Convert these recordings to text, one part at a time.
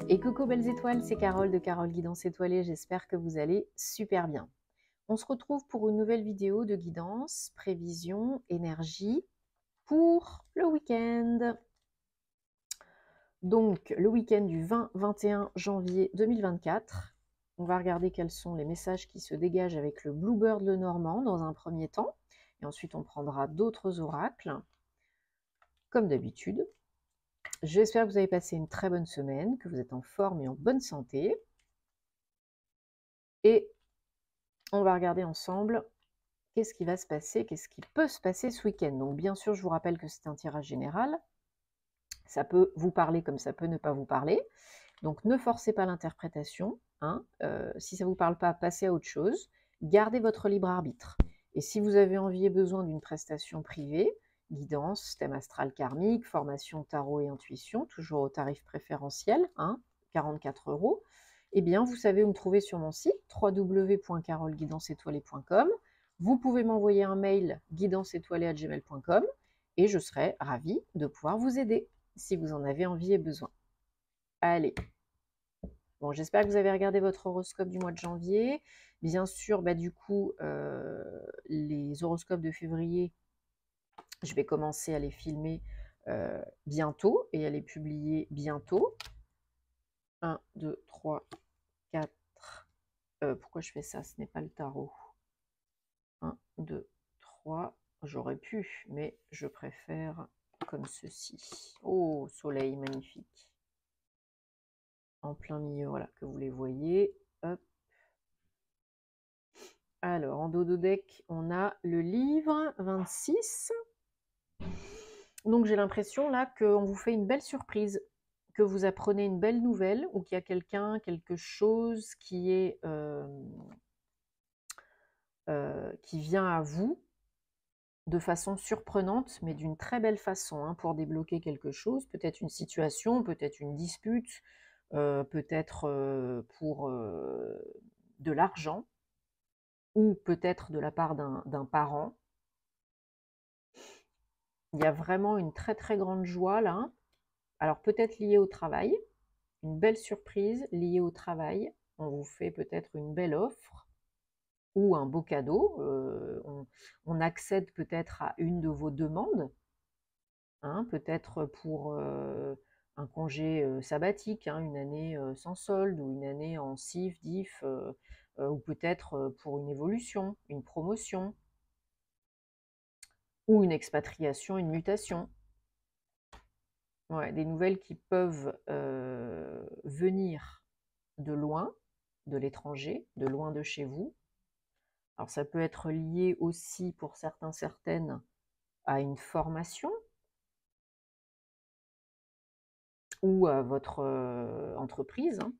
Et coucou belles étoiles, c'est Carole de Carole Guidance Étoilée, j'espère que vous allez super bien. On se retrouve pour une nouvelle vidéo de guidance, prévision, énergie pour le week-end. Donc le week-end du 20-21 janvier 2024, on va regarder quels sont les messages qui se dégagent avec le Bluebird le Normand dans un premier temps, et ensuite on prendra d'autres oracles, comme d'habitude. J'espère que vous avez passé une très bonne semaine, que vous êtes en forme et en bonne santé. Et on va regarder ensemble qu'est-ce qui va se passer, qu'est-ce qui peut se passer ce week-end. Donc bien sûr, je vous rappelle que c'est un tirage général. Ça peut vous parler comme ça peut ne pas vous parler. Donc ne forcez pas l'interprétation. Hein. Si ça ne vous parle pas, passez à autre chose. Gardez votre libre arbitre. Et si vous avez envie et besoin d'une prestation privée, guidance, thème astral karmique, formation tarot et intuition, toujours au tarif préférentiel, hein, 44 €, eh bien vous savez où me trouver sur mon site www.caroleguidanceétoilée.com. Vous pouvez m'envoyer un mail guidanceétoilée@gmail.com et je serai ravie de pouvoir vous aider si vous en avez envie et besoin. Allez. Bon, j'espère que vous avez regardé votre horoscope du mois de janvier. Bien sûr, du coup, les horoscopes de février, je vais commencer à les filmer bientôt et à les publier bientôt. 1, 2, 3, 4. Pourquoi je fais ça? Ce n'est pas le tarot. 1, 2, 3. J'aurais pu, mais je préfère comme ceci. Oh, soleil magnifique. En plein milieu, voilà, que vous les voyez. Hop. Alors, en dos de deck, on a le livre 26. Donc, j'ai l'impression là qu'on vous fait une belle surprise, que vous apprenez une belle nouvelle ou qu'il y a quelqu'un, quelque chose qui est qui vient à vous de façon surprenante, mais d'une très belle façon, hein, pour débloquer quelque chose, peut-être une situation, peut-être une dispute, peut-être pour de l'argent, ou peut-être de la part d'un parent. Il y a vraiment une très très grande joie là. Alors peut-être liée au travail, une belle surprise liée au travail. On vous fait peut-être une belle offre ou un beau cadeau. On accède peut-être à une de vos demandes, hein, peut-être pour un congé sabbatique, hein, une année sans solde ou une année en CIF, DIF, ou peut-être pour une évolution, une promotion ou une expatriation, une mutation. Ouais, des nouvelles qui peuvent venir de loin, de l'étranger, de loin de chez vous. Alors ça peut être lié aussi pour certains, certaines, à une formation ou à votre entreprise, hein,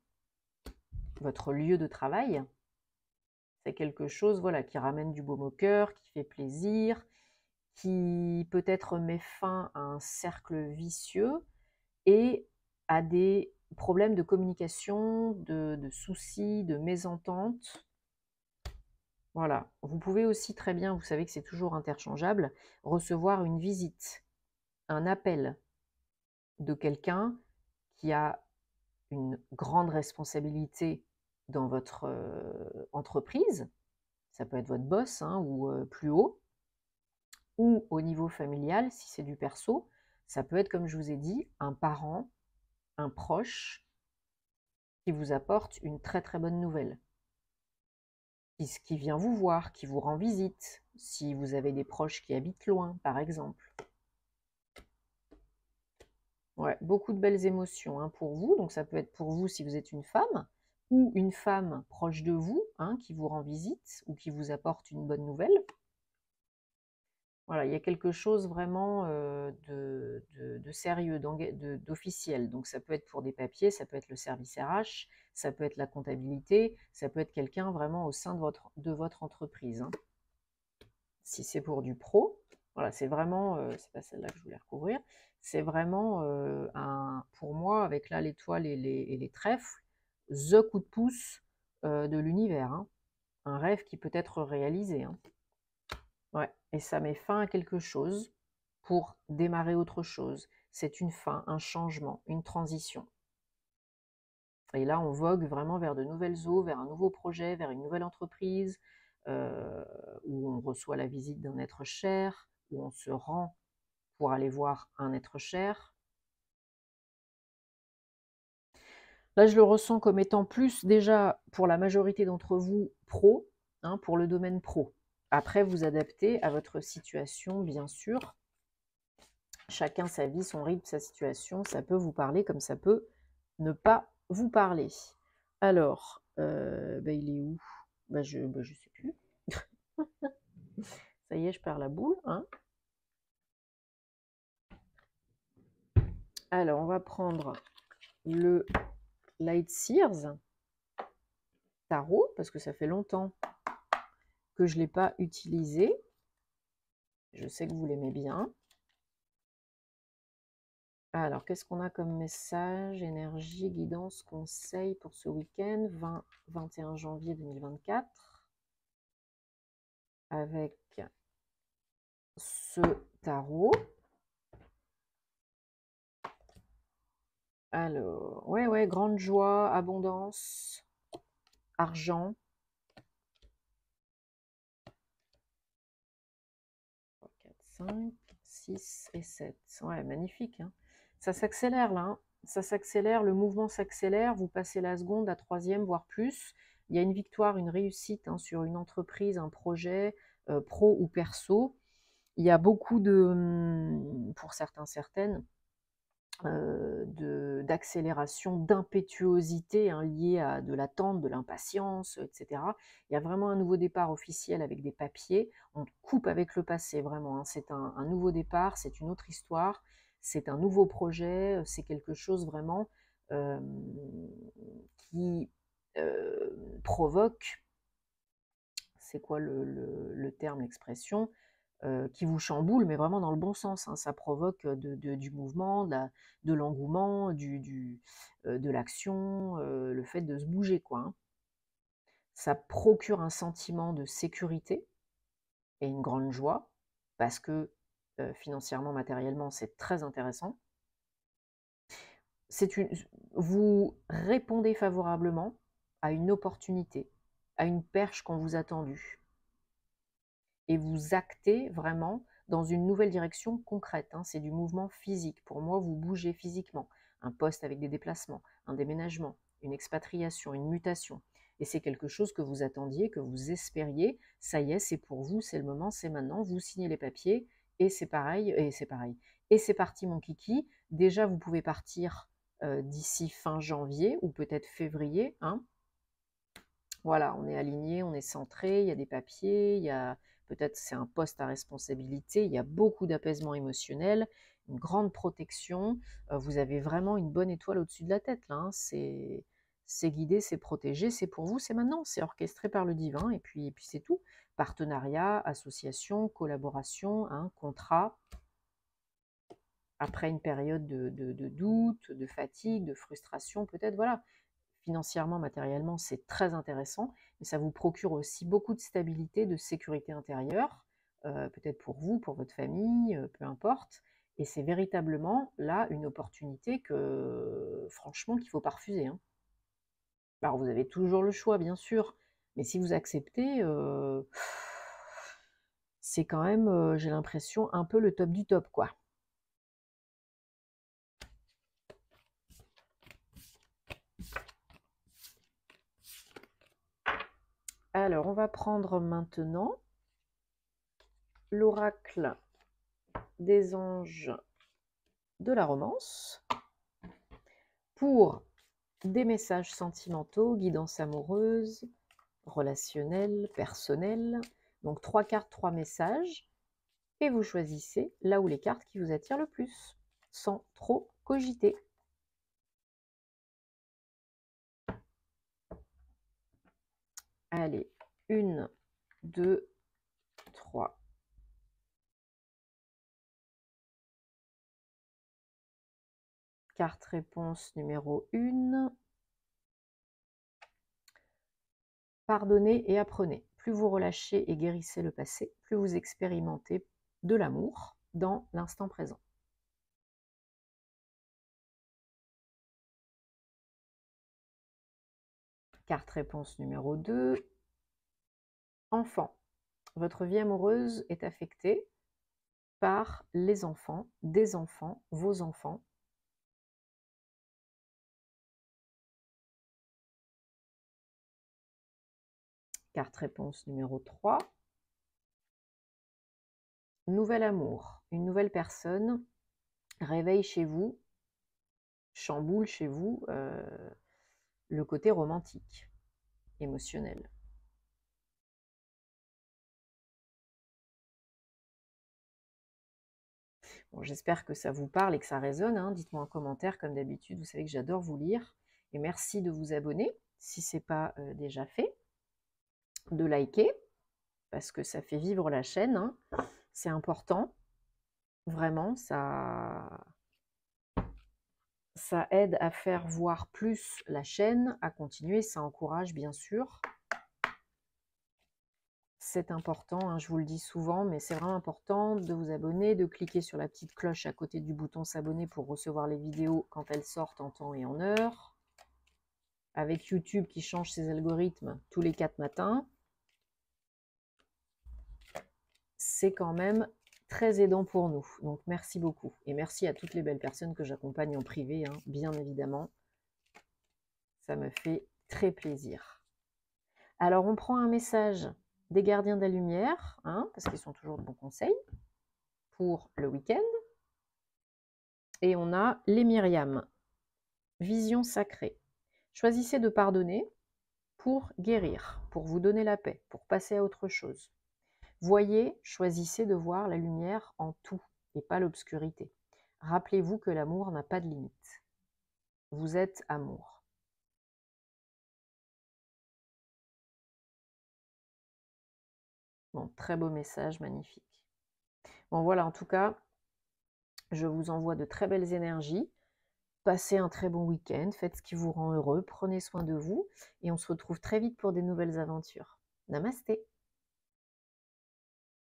votre lieu de travail. C'est quelque chose, voilà, qui ramène du baume au cœur, qui fait plaisir, qui peut-être met fin à un cercle vicieux et à des problèmes de communication, de soucis, de mésententes. Voilà. Vous pouvez aussi très bien, vous savez que c'est toujours interchangeable, recevoir une visite, un appel de quelqu'un qui a une grande responsabilité dans votre entreprise. Ça peut être votre boss, hein, ou plus haut, ou au niveau familial, si c'est du perso. Ça peut être, comme je vous ai dit, un parent, un proche qui vous apporte une très très bonne nouvelle, qui vient vous voir, qui vous rend visite, si vous avez des proches qui habitent loin, par exemple. Ouais, beaucoup de belles émotions, hein, pour vous. Donc ça peut être pour vous si vous êtes une femme, ou une femme proche de vous, hein, qui vous rend visite ou qui vous apporte une bonne nouvelle. Voilà, il y a quelque chose vraiment de sérieux, d'officiel. Donc ça peut être pour des papiers, ça peut être le service RH, ça peut être la comptabilité, ça peut être quelqu'un vraiment au sein de votre entreprise, hein. Si c'est pour du pro, voilà, c'est vraiment, c'est pas celle-là que je voulais recouvrir, c'est vraiment pour moi, avec là l'étoile et les trèfles, the coup de pouce de l'univers, hein. Un rêve qui peut être réalisé, hein. Ouais, et ça met fin à quelque chose pour démarrer autre chose. C'est une fin, un changement, une transition. Et là, on vogue vraiment vers de nouvelles eaux, vers un nouveau projet, vers une nouvelle entreprise, où on reçoit la visite d'un être cher, où on se rend pour aller voir un être cher. Là, je le ressens comme étant plus déjà, pour la majorité d'entre vous, pro, hein, pour le domaine pro. Après, vous adaptez à votre situation, bien sûr. Chacun sa vie, son rythme, sa situation. Ça peut vous parler comme ça peut ne pas vous parler. Alors, il est où? Je sais plus. Ça y est, je perds la boule, hein. Alors, on va prendre le Light Sears Tarot, parce que ça fait longtemps que je ne l'ai pas utilisé. Je sais que vous l'aimez bien. Alors, qu'est-ce qu'on a comme message, énergie, guidance, conseil pour ce week-end, 20-21 janvier 2024, avec ce tarot. Alors, ouais, grande joie, abondance, argent. 3, 4, 5, 6 et 7. Ouais, magnifique, hein. Ça s'accélère là, hein. Ça s'accélère, le mouvement s'accélère, vous passez la seconde, la troisième, voire plus. Il y a une victoire, une réussite, hein, sur une entreprise, un projet, pro ou perso. Il y a beaucoup de, pour certains, certaines, d'accélération, d'impétuosité, hein, liée à de l'attente, de l'impatience, etc. Il y a vraiment un nouveau départ officiel avec des papiers. On coupe avec le passé, vraiment, hein. C'est un nouveau départ, c'est une autre histoire, c'est un nouveau projet, c'est quelque chose vraiment qui provoque, c'est quoi le terme, l'expression, qui vous chamboule, mais vraiment dans le bon sens, hein. Ça provoque du mouvement, de l'engouement, de l'action, le fait de se bouger, quoi, hein. Ça procure un sentiment de sécurité et une grande joie, parce que financièrement, matériellement, c'est très intéressant. Vous répondez favorablement à une opportunité, à une perche qu'on vous a tendue, et vous actez vraiment dans une nouvelle direction concrète, hein. C'est du mouvement physique. Pour moi, vous bougez physiquement. Un poste avec des déplacements, un déménagement, une expatriation, une mutation. Et c'est quelque chose que vous attendiez, que vous espériez. Ça y est, c'est pour vous, c'est le moment, c'est maintenant. Vous signez les papiers et c'est pareil, et c'est pareil. Et c'est parti, mon kiki. Déjà, vous pouvez partir d'ici fin janvier ou peut-être février, hein. Voilà, on est aligné, on est centré, il y a des papiers, il y a peut-être c'est un poste à responsabilité, il y a beaucoup d'apaisement émotionnel, une grande protection. Vous avez vraiment une bonne étoile au-dessus de la tête là, hein. C'est guidé, c'est protégé, c'est pour vous, c'est maintenant, c'est orchestré par le divin et puis c'est tout. Partenariat, association, collaboration, hein, contrat. Après une période de doute, de fatigue, de frustration, peut-être, voilà. Financièrement, matériellement, c'est très intéressant, mais ça vous procure aussi beaucoup de stabilité, de sécurité intérieure, peut-être pour vous, pour votre famille, peu importe. Et c'est véritablement là une opportunité que, franchement, qu'il ne faut pas refuser, hein. Alors vous avez toujours le choix, bien sûr, mais si vous acceptez, c'est quand même, j'ai l'impression, un peu le top du top, quoi. Alors, on va prendre maintenant l'oracle des anges de la romance pour des messages sentimentaux, guidance amoureuse, relationnelle, personnelle. Donc 3 cartes, 3 messages. Et vous choisissez là où les cartes qui vous attirent le plus, sans trop cogiter. Allez, 1, 2, 3. Carte réponse numéro 1. Pardonnez et apprenez. Plus vous relâchez et guérissez le passé, plus vous expérimentez de l'amour dans l'instant présent. Carte réponse numéro 2. Enfant. Votre vie amoureuse est affectée par les enfants, des enfants, vos enfants. Carte réponse numéro 3. Nouvel amour. Une nouvelle personne réveille chez vous, chamboule chez vous le côté romantique, émotionnel. Bon, j'espère que ça vous parle et que ça résonne, hein. Dites-moi en commentaire, comme d'habitude, vous savez que j'adore vous lire. Et merci de vous abonner, si ce n'est pas déjà fait, de liker, parce que ça fait vivre la chaîne, hein. C'est important, vraiment, ça aide à faire voir plus la chaîne, à continuer, ça encourage bien sûr. C'est important, hein, je vous le dis souvent, mais c'est vraiment important de vous abonner, de cliquer sur la petite cloche à côté du bouton s'abonner pour recevoir les vidéos quand elles sortent en temps et en heure. Avec YouTube qui change ses algorithmes tous les 4 matins, c'est quand même très aidant pour nous. Donc merci beaucoup. Et merci à toutes les belles personnes que j'accompagne en privé, hein, bien évidemment. Ça me fait très plaisir. Alors on prend un message des gardiens de la lumière, hein, parce qu'ils sont toujours de bons conseils, pour le week-end. Et on a les Myriam, vision sacrée. Choisissez de pardonner pour guérir, pour vous donner la paix, pour passer à autre chose. Voyez, choisissez de voir la lumière en tout et pas l'obscurité. Rappelez-vous que l'amour n'a pas de limite. Vous êtes amour. Bon, très beau message, magnifique. Bon, voilà, en tout cas, je vous envoie de très belles énergies. Passez un très bon week-end, faites ce qui vous rend heureux, prenez soin de vous et on se retrouve très vite pour des nouvelles aventures. Namasté!